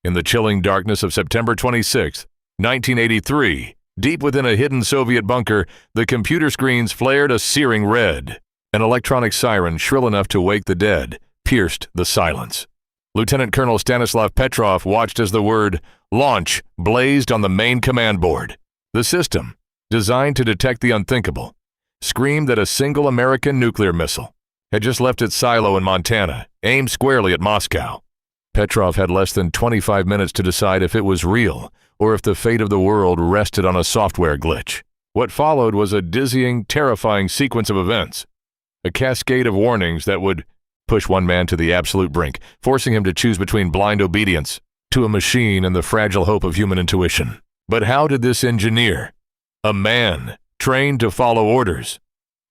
In the chilling darkness of September 26, 1983, deep within a hidden Soviet bunker, the computer screens flared a searing red. An electronic siren, shrill enough to wake the dead, pierced the silence. Lieutenant Colonel Stanislav Petrov watched as the word "launch" blazed on the main command board. The system, designed to detect the unthinkable, screamed that a single American nuclear missile had just left its silo in Montana, aimed squarely at Moscow. Petrov had less than 25 minutes to decide if it was real or if the fate of the world rested on a software glitch. What followed was a dizzying, terrifying sequence of events, a cascade of warnings that would push one man to the absolute brink, forcing him to choose between blind obedience to a machine and the fragile hope of human intuition. But how did this engineer, a man trained to follow orders,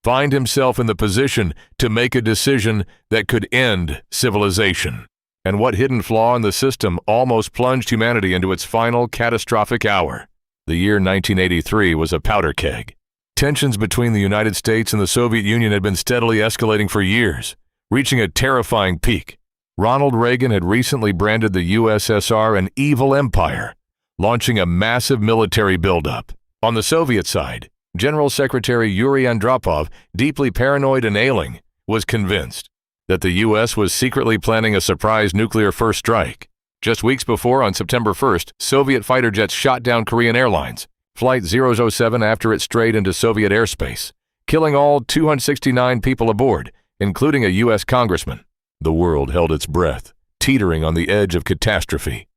find himself in the position to make a decision that could end civilization? And what hidden flaw in the system almost plunged humanity into its final catastrophic hour? The year 1983 was a powder keg. Tensions between the United States and the Soviet Union had been steadily escalating for years, reaching a terrifying peak. Ronald Reagan had recently branded the USSR an evil empire, launching a massive military buildup. On the Soviet side, General Secretary Yuri Andropov, deeply paranoid and ailing, was convinced that the U.S. was secretly planning a surprise nuclear first strike. Just weeks before, on September 1st, Soviet fighter jets shot down Korean Airlines Flight 007 after it strayed into Soviet airspace, killing all 269 people aboard, including a U.S. congressman. The world held its breath, teetering on the edge of catastrophe.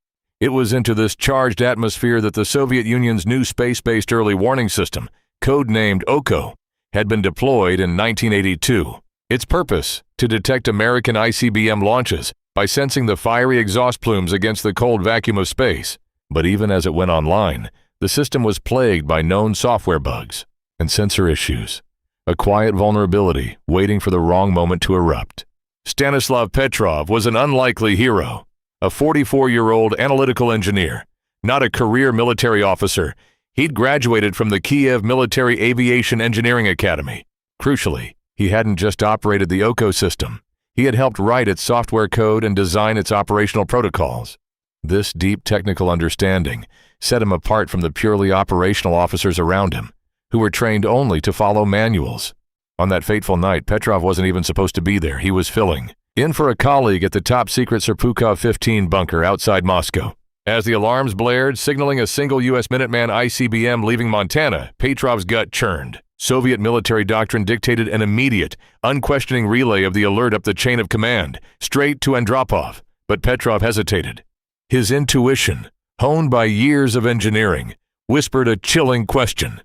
It was into this charged atmosphere that the Soviet Union's new space-based early warning system, codenamed OCO, had been deployed in 1982. Its purpose, to detect American ICBM launches by sensing the fiery exhaust plumes against the cold vacuum of space. But even as it went online, the system was plagued by known software bugs and sensor issues, a quiet vulnerability waiting for the wrong moment to erupt. Stanislav Petrov was an unlikely hero, a 44-year-old analytical engineer, not a career military officer. He'd graduated from the Kiev Military Aviation Engineering Academy. Crucially, he hadn't just operated the OCO system. He had helped write its software code and design its operational protocols. This deep technical understanding set him apart from the purely operational officers around him, who were trained only to follow manuals. On that fateful night, Petrov wasn't even supposed to be there. He was filling in for a colleague at the top-secret Serpukhov 15 bunker outside Moscow. As the alarms blared, signaling a single U.S. Minuteman ICBM leaving Montana, Petrov's gut churned. Soviet military doctrine dictated an immediate, unquestioning relay of the alert up the chain of command, straight to Andropov, but Petrov hesitated. His intuition, honed by years of engineering, whispered a chilling question.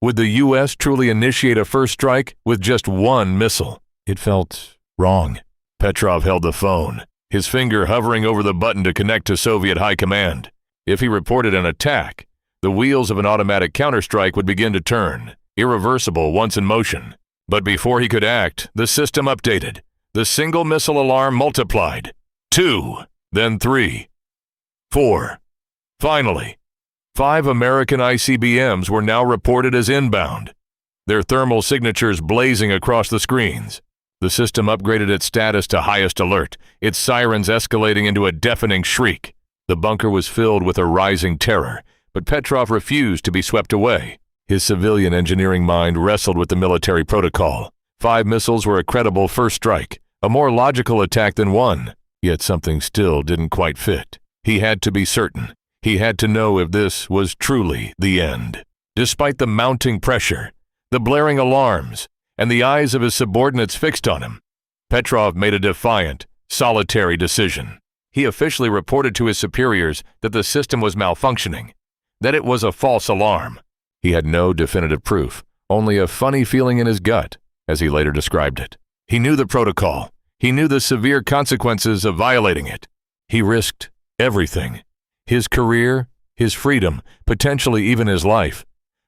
Would the U.S. truly initiate a first strike with just one missile? It felt wrong. Petrov held the phone, his finger hovering over the button to connect to Soviet high command. If he reported an attack, the wheels of an automatic counterstrike would begin to turn, irreversible once in motion. But before he could act, the system updated. The single missile alarm multiplied. 2, then 3, 4. Finally, 5 American ICBMs were now reported as inbound, their thermal signatures blazing across the screens. The system upgraded its status to highest alert, its sirens escalating into a deafening shriek. The bunker was filled with a rising terror, but Petrov refused to be swept away. His civilian engineering mind wrestled with the military protocol. 5 missiles were a credible first strike, a more logical attack than one. Yet something still didn't quite fit. He had to be certain. He had to know if this was truly the end. Despite the mounting pressure, the blaring alarms, and the eyes of his subordinates fixed on him, Petrov made a defiant, solitary decision. He officially reported to his superiors that the system was malfunctioning, that it was a false alarm. He had no definitive proof, only a funny feeling in his gut, as he later described it. He knew the protocol. He knew the severe consequences of violating it. He risked everything, his career, his freedom, potentially even his life,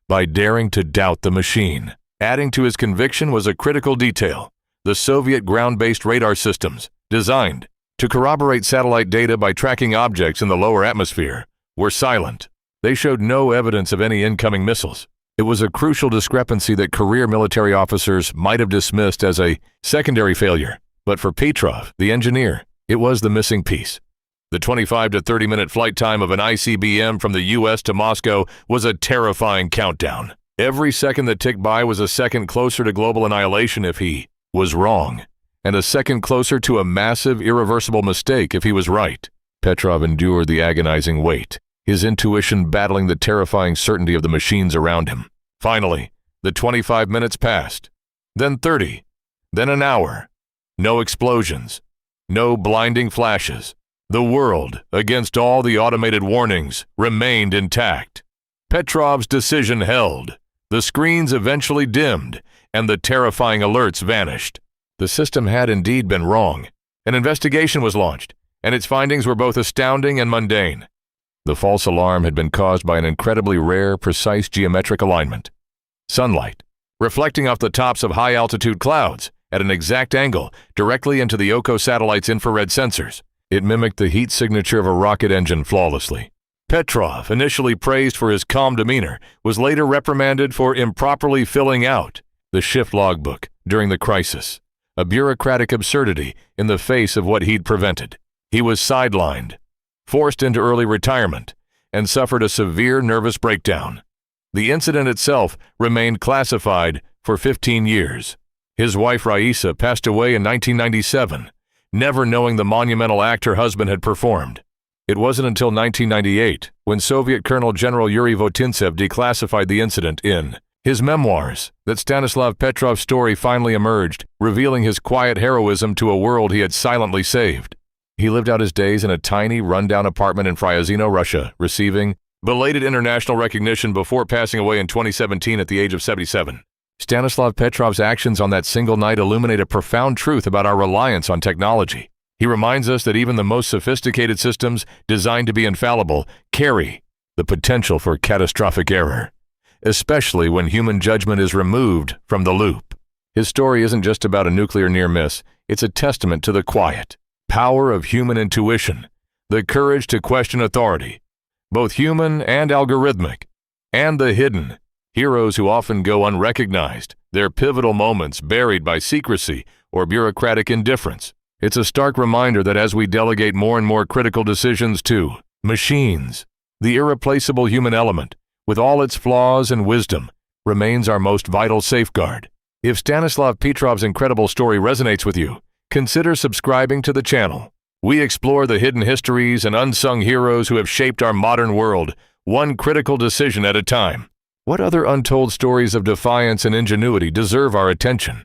by daring to doubt the machine. Adding to his conviction was a critical detail: the Soviet ground-based radar systems, designed to corroborate satellite data by tracking objects in the lower atmosphere, were silent. They showed no evidence of any incoming missiles. It was a crucial discrepancy that career military officers might have dismissed as a secondary failure. But for Petrov, the engineer, it was the missing piece. The 25 to 30-minute flight time of an ICBM from the U.S. to Moscow was a terrifying countdown. Every second that ticked by was a second closer to global annihilation if he was wrong, and a second closer to a massive, irreversible mistake if he was right. Petrov endured the agonizing wait, his intuition battling the terrifying certainty of the machines around him. Finally, the 25 minutes passed, then 30, then an hour. No explosions, no blinding flashes. The world, against all the automated warnings, remained intact. Petrov's decision held. The screens eventually dimmed, and the terrifying alerts vanished. The system had indeed been wrong. An investigation was launched, and its findings were both astounding and mundane. The false alarm had been caused by an incredibly rare, precise geometric alignment. Sunlight, reflecting off the tops of high-altitude clouds at an exact angle directly into the Oko satellite's infrared sensors. It mimicked the heat signature of a rocket engine flawlessly. Petrov, initially praised for his calm demeanor, was later reprimanded for improperly filling out the shift logbook during the crisis, a bureaucratic absurdity in the face of what he'd prevented. He was sidelined, forced into early retirement, and suffered a severe nervous breakdown. The incident itself remained classified for 15 years. His wife Raisa passed away in 1997, never knowing the monumental act her husband had performed. It wasn't until 1998 when Soviet Colonel General Yuri Votintsev declassified the incident in his memoirs that Stanislav Petrov's story finally emerged, revealing his quiet heroism to a world he had silently saved. He lived out his days in a tiny, rundown apartment in Fryazino, Russia, receiving belated international recognition before passing away in 2017 at the age of 77. Stanislav Petrov's actions on that single night illuminate a profound truth about our reliance on technology. He reminds us that even the most sophisticated systems designed to be infallible carry the potential for catastrophic error, especially when human judgment is removed from the loop. His story isn't just about a nuclear near-miss, it's a testament to the quiet power of human intuition, the courage to question authority, both human and algorithmic, and the hidden heroes who often go unrecognized, their pivotal moments buried by secrecy or bureaucratic indifference. It's a stark reminder that as we delegate more and more critical decisions to machines, the irreplaceable human element, with all its flaws and wisdom, remains our most vital safeguard. If Stanislav Petrov's incredible story resonates with you, consider subscribing to the channel. We explore the hidden histories and unsung heroes who have shaped our modern world, one critical decision at a time. What other untold stories of defiance and ingenuity deserve our attention?